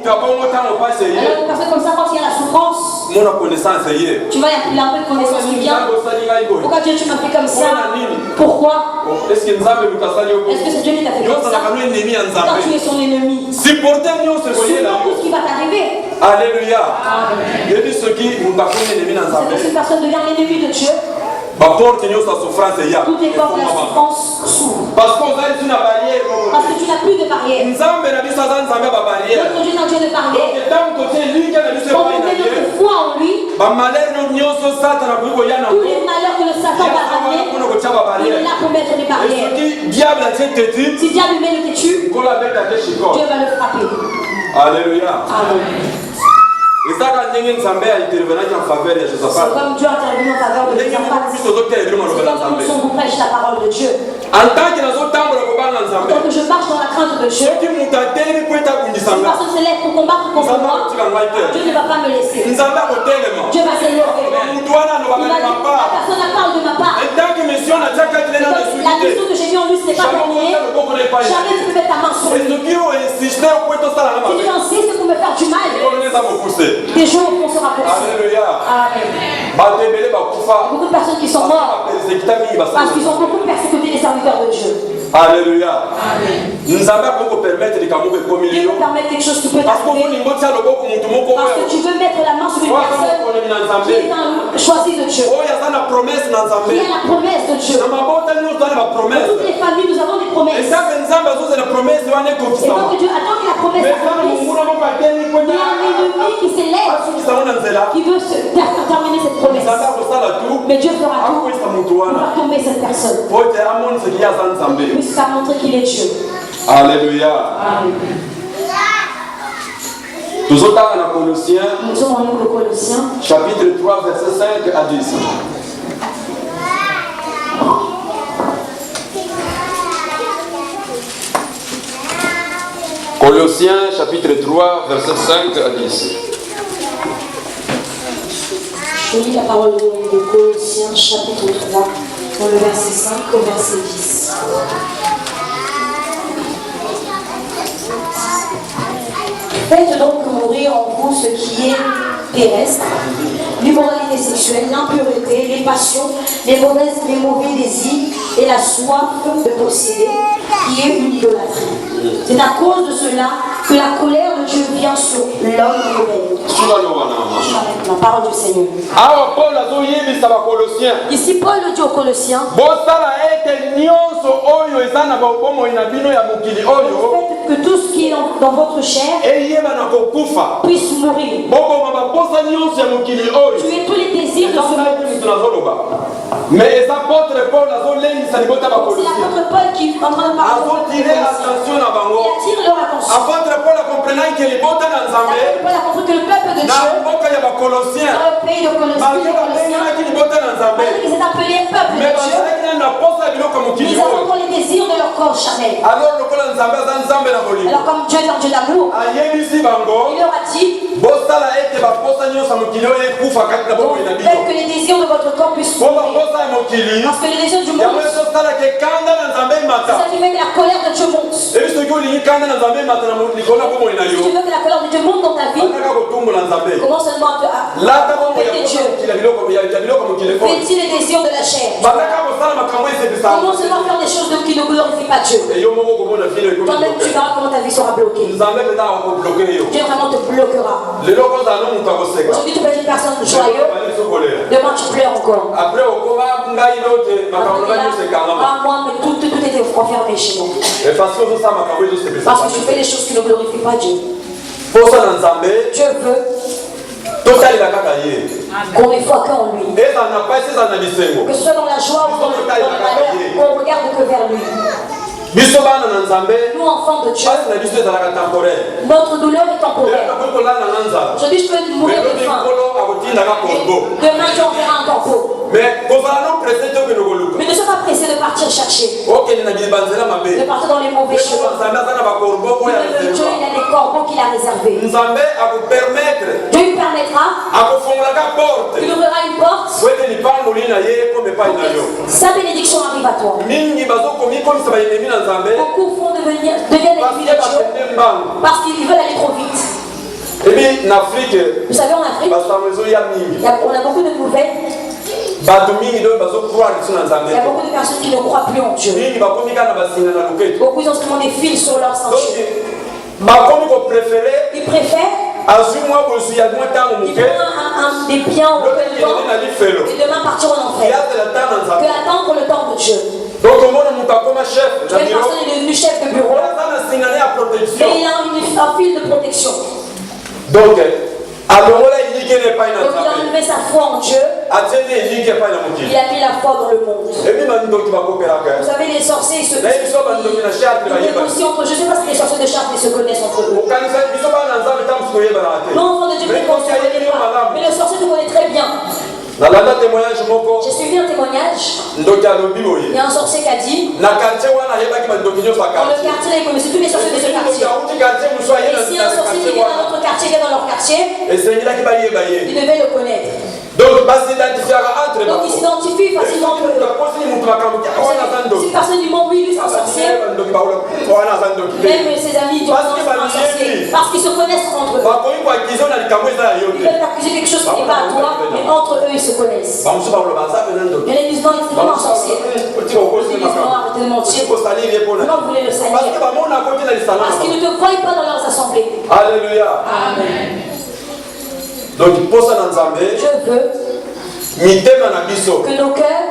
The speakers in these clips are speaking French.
Alors, une personne comme ça, quand il y a la souffrance, tu vas y avoir un peu de connaissance qui vient. Pourquoi Dieu tu m'as fait comme ça? Pourquoi? Est-ce que c'est Dieu qui t'a fait comme ça? Quand tu es son ennemi, supporte tout ce qui va t'arriver. Alléluia. C'est une personne devient l'ennemi de Dieu. Toutes les portes de la souffrance s'ouvrent. Parce que tu n'as plus de barrière. Notre Dieu est un Dieu de barrière. Quand on met notre foi en lui, tous les malheurs que le Satan va ramener, il est là pour mettre des barrières. Si le diable met le têtu, Dieu va le frapper. Alléluia. Amen. C'est comme Dieu intervenu en faveur de Josaphat. C'est comme nous prêche la parole de Dieu. En tant que je marche dans la crainte de Dieu, si une personne se lève pour combattre contre moi, Dieu ne va pas me laisser. Dieu va s'élever. Personne ne parle de ma part. La mission que j'ai mis en lui, ce n'est pas terminé. Jamais tu peux mettre ta main sur lui. Si tu insistes pour me faire du mal, des jours on sera poursuivis. Amen. Beaucoup de personnes qui sont mortes parce qu'ils ont beaucoup persécuté les serviteurs de Dieu. Alléluia. Dieu nous permet quelque chose qui peut t'arriver parce que tu veux mettre la main sur une personne qui est choisie de Dieu, qui a la promesse de Dieu. Dans toutes les familles nous avons des promesses. Et donc Dieu attend que la promesse s'accomplisse. Il y a un ennemi qui s'élève, qui veut terminer cette promesse. Mais Dieu fera tout pour faire tomber cette personne. Ça montre qu'il est Dieu. Alléluia. Nous sommes en Colossiens, chapitre 3, verset 5 à 10. Colossiens, chapitre 3, verset 5 à 10. Je lis la parole de Colossiens, chapitre 3, dans le verset 5 au verset 10. Faites donc mourir en vous ce qui est terrestre, l'immoralité sexuelle, l'impureté, les passions, les mauvais désirs et la soif de posséder, qui est une idolâtrie. C'est à cause de cela que la colère de Dieu vient sur l'homme rebelle. La parole du Seigneur. Ici Paul le dit aux Colossiens. Faites que tout ce qui est dans votre chair puisse mourir. Tuez tous les désirs de ce monde. Mais les apôtres Paul, c'est l'apôtre Paul qui est en train de parler. Il attire leur attention. Apôtre Paul a compris que le peuple de Dieu, dans le pays de Colossiens, ils étaient appelés peuple de Dieu. Ils avaient les désirs de leur corps charnel. Alors comme Dieu est un Dieu d'amour, il leur a dit faites que les désirs de votre corps puissent mourir. Parce que les désirs du monde, c'est ça qui fait que la colère de Dieu monte. Si tu veux que la colère de Dieu monte dans ta vie, commence seulement à fêter Dieu. Fais-tu les désirs de la chair? Commence seulement à faire des choses qui ne glorifient pas Dieu. Toi-même tu verras comment ta vie sera bloquée. Dieu vraiment te bloquera. Aujourd'hui tu peux être une personne joyeuse, demain tu pleures encore. Moi, mais tout était enfermé chez nous. Parce que tu fais des choses qui ne glorifient pas Dieu. Dieu veut qu'on ne voit qu'en lui. Que ce soit dans la joie ou dans le malheur, qu'on regarde que vers lui. Nous, enfants de Dieu, notre douleur est temporaire. Aujourd'hui, je peux mourir de faim. Demain, tu enverras un corbeau. Mais ne sois pas pressé de partir chercher. De partir dans les mauvais chemins. Dieu, il a des corbeaux qu'il a réservés. Dieu lui permettra. Il ouvrira une porte. Sa bénédiction arrive à toi. Beaucoup deviennent ennemis de Dieu parce qu'ils veulent aller trop vite. en Afrique, vous savez, en Afrique, on a beaucoup de nouvelles. Il y a beaucoup de personnes qui ne croient plus en Dieu. Beaucoup ont seulement des fils sur leur ceinture. Ils préfèrent des biens au temps et demain partir en enfer que attendre le temps de Dieu. Donc, une personne est devenue chef de bureau, mais il a un fil de protection. Donc, il a enlevé sa foi en Dieu. Il a mis la foi dans le monde. Vous savez, les sorciers, ils se négocient entre eux. Je ne sais pas si les sorciers de Chartres se connaissent entre eux. Non, enfant de Dieu, mais le sorcier te connaît très bien. J'ai suivi un témoignage. Il y a un sorcier qui a dit dans le quartier, il connaissait tous les sorciers de ce quartier. Et si un sorcier qui vient dans notre quartier, qui est dans leur quartier, il devait le connaître. Donc il s'identifie facilement entre eux. Si personne du monde, oui, lui c'est un sorcier. Même ses amis disent c'est un sorcier. Parce qu'ils se connaissent entre eux. Ils peuvent t'accuser quelque chose qui n'est pas à toi, mais entre eux ils se connaissent. Et les musulmans disent c'est vraiment un sorcier. Les musulmans arrêtez de mentir. Comment vous voulez le salir? Parce qu'ils ne te voient pas dans leurs assemblées. Alléluia. Amen. Donc, je veux que nos cœurs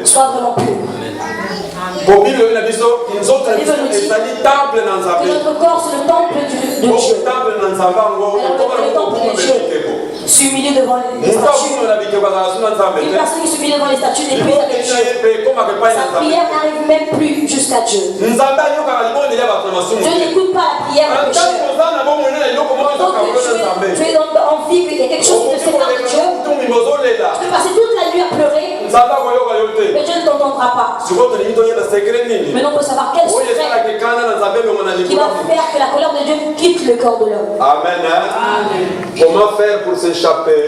soient vraiment purs. Que notre corps c'est le temple de Dieu. Alors, le temple de Dieu s'humilie devant les statues. Une personne qui s'humilie devant les statues n'est plus avec Dieu. Sa prière n'arrive même plus jusqu'à Dieu. Dieu n'écoute pas la prière du péché. Donc tu es en vie, il y a quelque chose qui te sépare de Dieu. Tu peux passer toute la nuit à pleurer, mais Dieu ne t'entendra pas. Mais on peut savoir quel secret qui va faire que la colère de Dieu quitte le corps de l'homme. Amen. Amen. Comment faire pour s'échapper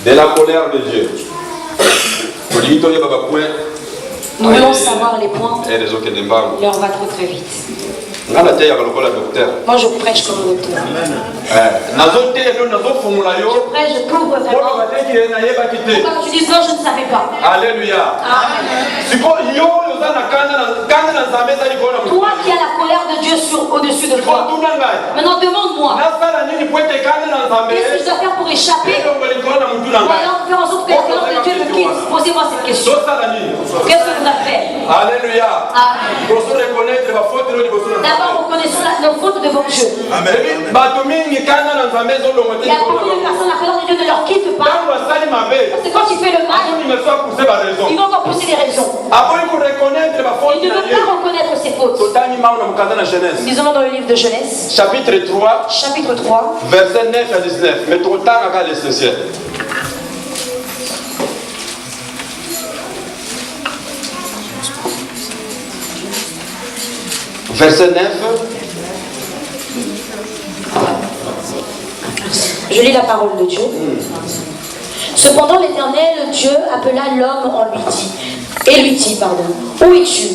de la colère de Dieu? Nous voulons savoir les points. Et on va trop très vite. Moi je prêche comme le docteur. Je prêche, je couvre vraiment. Pourquoi tu dis non, je ne savais pas. Alléluia. Toi qui as la colère de Dieu au-dessus de toi. Maintenant demande-moi. Qu'est-ce que je dois faire pour échapper? Ou alors faire en sorte que la colère de Dieu me quitte. Posez-moi cette question. Qu'est-ce que vous avez fait? Alléluia. D'abord, reconnaissons nos fautes devant Dieu. Amen. Il y a beaucoup de personnes, la colère de Dieu ne leur quitte pas. Parce que quand tu fais le mal, ils vont encore pousser des raisons. Ils ne veulent pas reconnaître ses fautes. Disons dans le livre de Genèse, chapitre 3, verset 9 à 19. Mais trop tard à l'essentiel. Verset 9. Je lis la parole de Dieu. Cependant l'Éternel Dieu appela l'homme en lui dit. Et lui dit, pardon, où es-tu?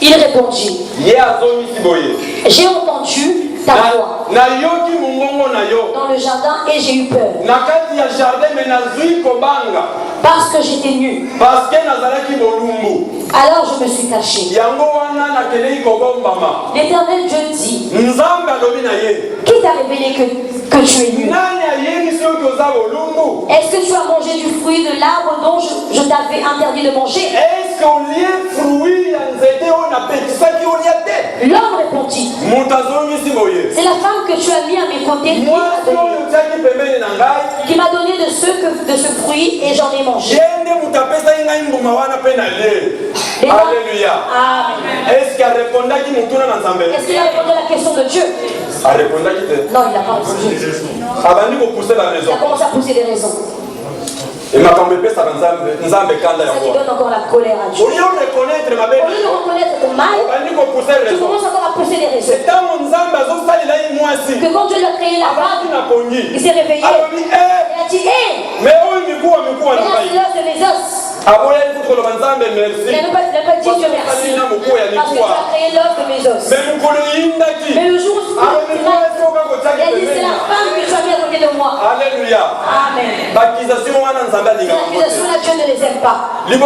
Il répondit, j'ai entendu ta voix dans le jardin et j'ai eu peur. Parce que j'étais nu. Alors je me suis caché. L'Éternel Dieu dit, qui t'a révélé que tu es nu? Est-ce que tu as mangé du fruit de l'arbre dont je t'avais interdit de manger? L'homme répondit, c'est la femme que tu as mis à mes côtés qui m'a donné de ce fruit et j'en ai mangé. Alléluia. Est-ce qu'il a répondu à la question de Dieu? Non, il n'a pas répondu. Il a commencé à pousser des raisons. Et ma femme peut ça qui donne encore la colère à Dieu. Au lieu de reconnaître ton mal, tu commences encore à pousser des raisons. Que quand Dieu l'a créé la femme, il s'est réveillé. Il a dit, hé, mais là c'est l'os de mes os. pas dit Dieu merci. Parce que tu as créé l'homme de mes os. Mais le jour où il a dit c'est la femme que tu as mis à côté de moi. Alléluia. Amen. L'accusation là, Dieu ne les aime pas. Quand il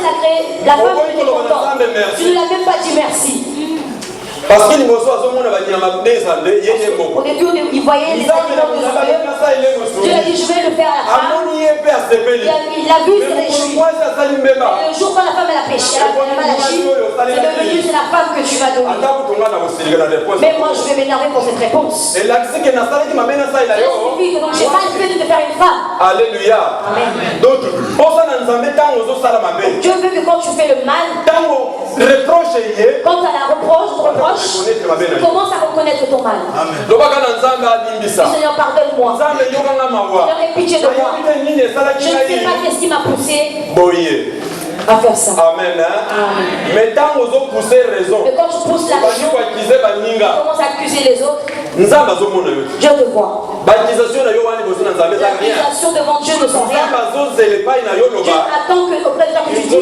a créé la femme qui était contente, tu ne lui as même pas dit merci. Parce qu'il me soit au début, il voyait les animaux de Dieu. Dieu a dit je vais le faire à la femme. Il a vu ses réjouis. Et le jour quand la femme elle a péché, elle a mal agi, c'est devenu c'est la femme que tu vas donner. Mais moi je vais m'énerver pour cette réponse. Donc j'ai mal fait de te faire une femme. Alléluia. Amen. Donc Dieu veut que quand tu fais le mal, quand tu as la reproche, tu commences à reconnaître ton mal. Le Seigneur, pardonne-moi. Seigneur, aie pitié de moi. Je ne sais pas qu'est-ce qui m'a poussé à faire ça. Amen. Mais quand tu pousses la raison, tu commences à accuser les autres. Dieu te voit. L'accusation devant Dieu ne sont rien. Dieu attend que auprès de toi que tu dises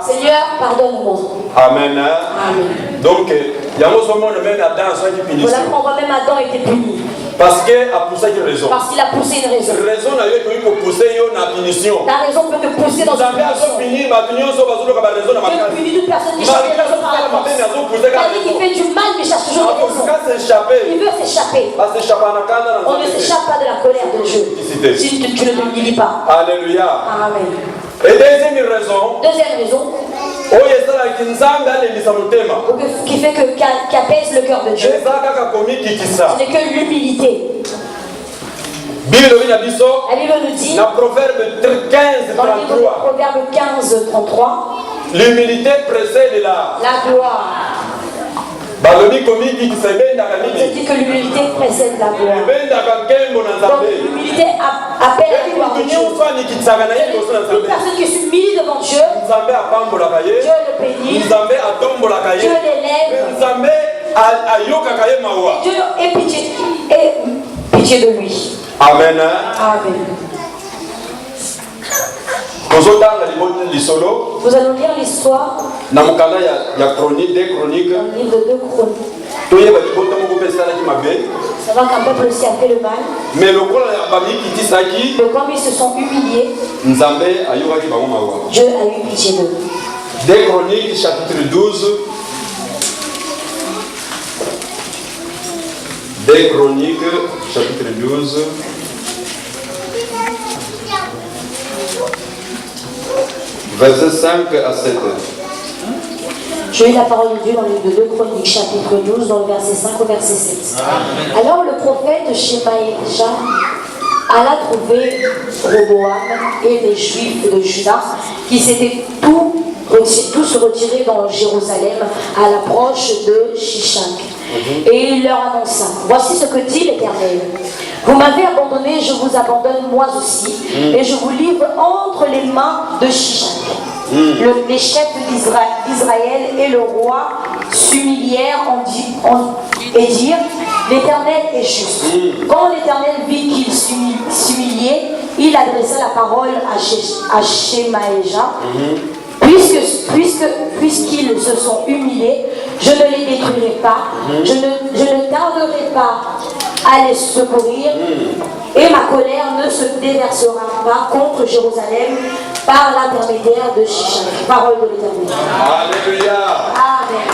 Seigneur, pardonne-moi. Amen. Amen. Donc, voilà pourquoi on voit même Adam était puni. Parce qu'il a poussé une raison. Parce qu'il a poussé une raison. Ta raison peut te pousser dans une punition. Dieu punit toute personne qui cherche des raisons par la force. Quelqu'un qui fait du mal mais cherche toujours des raisons. Il veut s'échapper. On ne s'échappe pas de la colère de Dieu si tu ne t'humilies pas. Alléluia. Amen. Et deuxième raison. Qui fait qui apaise le cœur de Dieu. Ce n'est que l'humilité. La Bible nous dit dans le livre de Proverbe 15, 33, l'humilité précède la gloire. Je dis que l'humilité précède la gloire. Donc l'humilité appelle à la gloire de Dieu. Toute personne qui s'humilie devant Dieu, Dieu le bénit, Dieu l'élève, Dieu ait pitié de lui. Amen. Amen. Nous allons lire l'histoire dans le livre de 2 Chroniques. Savoir qu'un peuple aussi a fait le mal. Mais comme ils se sont humiliés, Dieu a eu pitié d'eux. 2 Chroniques chapitre 12. 2 Chroniques chapitre 12. Verset 5 à 7. Je lis la parole de Dieu dans le livre de 2 Chroniques, chapitre 12, dans le verset 5 au verset 7. Amen. Alors le prophète Shemaïja alla trouver Roboam et les Juifs de Juda qui s'étaient tous retirés dans Jérusalem à l'approche de Shishak. Et il leur annonça: voici ce que dit l'Éternel. Vous m'avez abandonné, je vous abandonne moi aussi, et je vous livre entre les mains de Shishak. Les chefs d'Israël et le roi s'humilièrent et dirent: l'Éternel est juste. Quand l'Éternel vit qu'ils s'humiliaient, il adressa la parole à Shemaïja: puisqu'ils se sont humiliés, je ne les détruirai pas, je ne tarderai pas à les secourir, et ma colère ne se déversera pas contre Jérusalem par l'intermédiaire de Shishak. Parole de l'Éternel. Alléluia. Amen.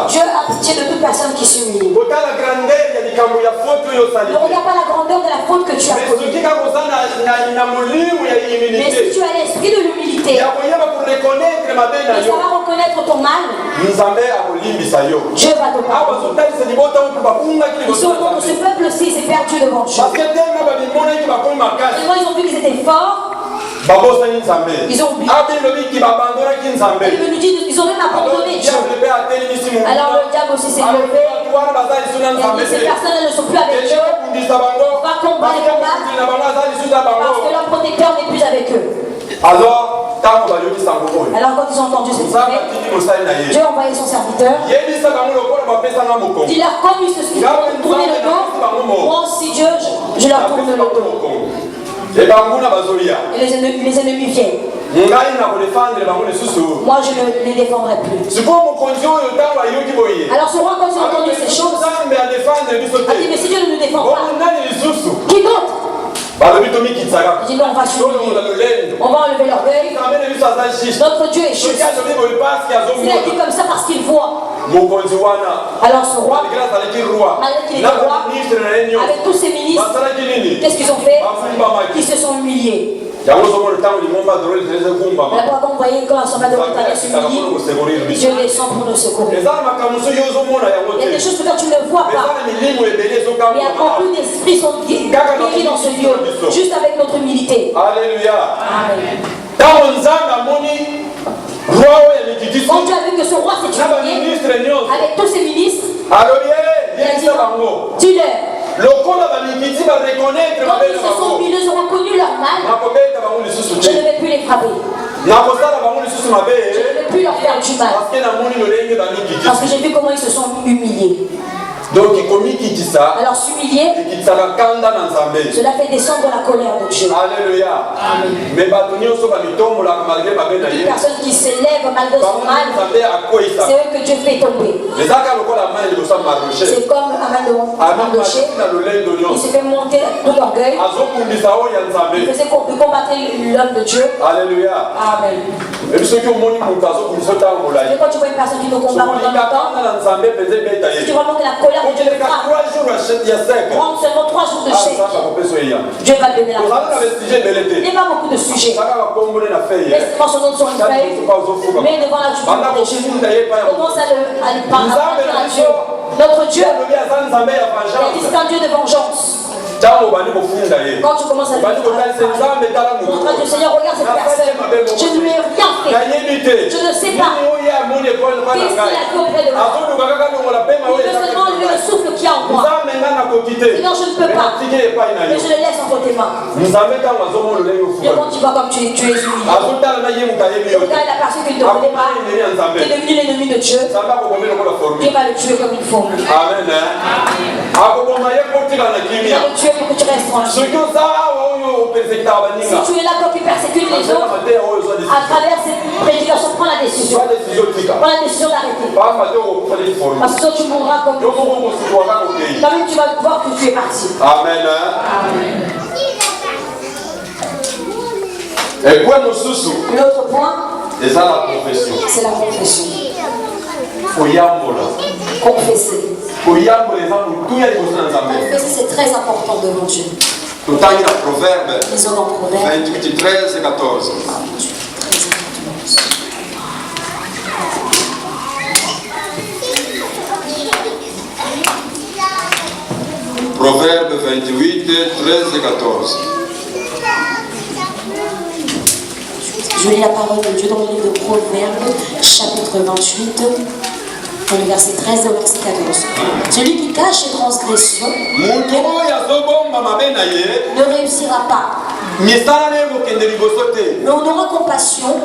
Dieu a pitié de toute personne qui s'humilie. Ne regarde pas la grandeur de la faute que tu as commise. Mais si tu as l'esprit de l'humilité, de savoir reconnaître ton mal, Dieu va te pardonner. Ils sont contre ce peuple-ci, s'est perdu devant Dieu. Ils ont vu qu'ils étaient forts. Ils ont oublié. Ils ont même abandonné Dieu. Alors le diable aussi s'est levé. Et ces personnes ne sont plus avec Dieu. On va combattre les combats parce que leur protecteur n'est plus avec eux. Alors quand ils ont entendu cette idée, Dieu a envoyé son serviteur. Il leur comme ils se sont tournés le dos. Moi aussi Dieu, Je leur tourne le dos. Et les ennemis viennent. Moi, je ne les défendrai plus. Alors ce roi, quand il a entendu ces choses, a dit, mais si Dieu ne nous défend pas, qui d'autre? Il dit non, on va s'humilier. On va enlever l'orgueil. Notre Dieu est juste. Il a dit comme ça parce qu'il voit. Alors ce roi, malgré qu'il était roi, avec tous ses ministres, qu'est-ce qu'ils ont fait? Ils se sont humiliés. D'abord, quand vous voyez quand l'ensemble de l'État s'humilie, Dieu descend pour nous secourir. Il y a des choses que toi tu ne vois pas. Mais beaucoup d'esprits sont guéris dans ce lieu, juste avec notre humilité. Alléluia. Amen. Quand Dieu a vu que ce roi s'est humilié avec tous ses ministres, il a dit dis-leur. Quand ils se sont humiliés, ils ont reconnu leur mal. Je ne vais plus les frapper. Je ne vais plus leur faire du mal. Parce que j'ai vu comment ils se sont humiliés. Donc, alors s'humilier, cela fait descendre la colère de Dieu. Alléluia. Amen. Mais une personne qui s'élève malgré son mal, c'est eux que Dieu fait tomber. C'est comme un mal de rocher. Il s'est fait monter tout l'orgueil. Il faisait combattre l'homme de Dieu. Alléluia. Amen. Et quand tu vois une personne qui nous combat pendant longtemps, si tu vois que la colère de Dieu le frappe, prendre seulement 3 jours de chèque, Dieu va te donner la force. Il n'y a pas beaucoup de sujets. Mais son nom sur une feuille, mais devant la justice de Dieu, commence à lui parler à Dieu. Notre Dieu, il dit c'est un Dieu de vengeance. Quand tu commences à lui parler, Dieu, Seigneur, regarde cette personne. Je ne lui ai rien fait. Je ne sais pas. Qu'est-ce qu'il a fait auprès de moi? Il veut seulement enlever le souffle qu'il y a en moi. Sinon, je ne peux pas. Mais je le laisse entre tes mains. Et quand tu vois comme tu es humilié, le gars, il a perçu qu'il ne te voulait pas. Tu es devenu l'ennemi de Dieu. Dieu va le tuer comme il faut. Amen. Il va le tuer pour que tu restes tranquille. Si tu es là quand tu persécutes les autres, à travers cette prédication, prends la décision. Prends la décision d'arrêter. Parce que sinon tu mourras comme il faut. Quand même tu vas voir que tu es parti. Amen. Amen. L'autre point, c'est la confession. Confesser. Confesser, c'est très important devant Dieu. Lisons dans Proverbe 28, 13 et 14. Proverbe 28, 13 et 14. Je lis la parole de Dieu dans le livre de Proverbe, chapitre 28, dans le verset 13 et au verset 14. Celui qui cache ses transgressions ne réussira pas. Mais on aura compassion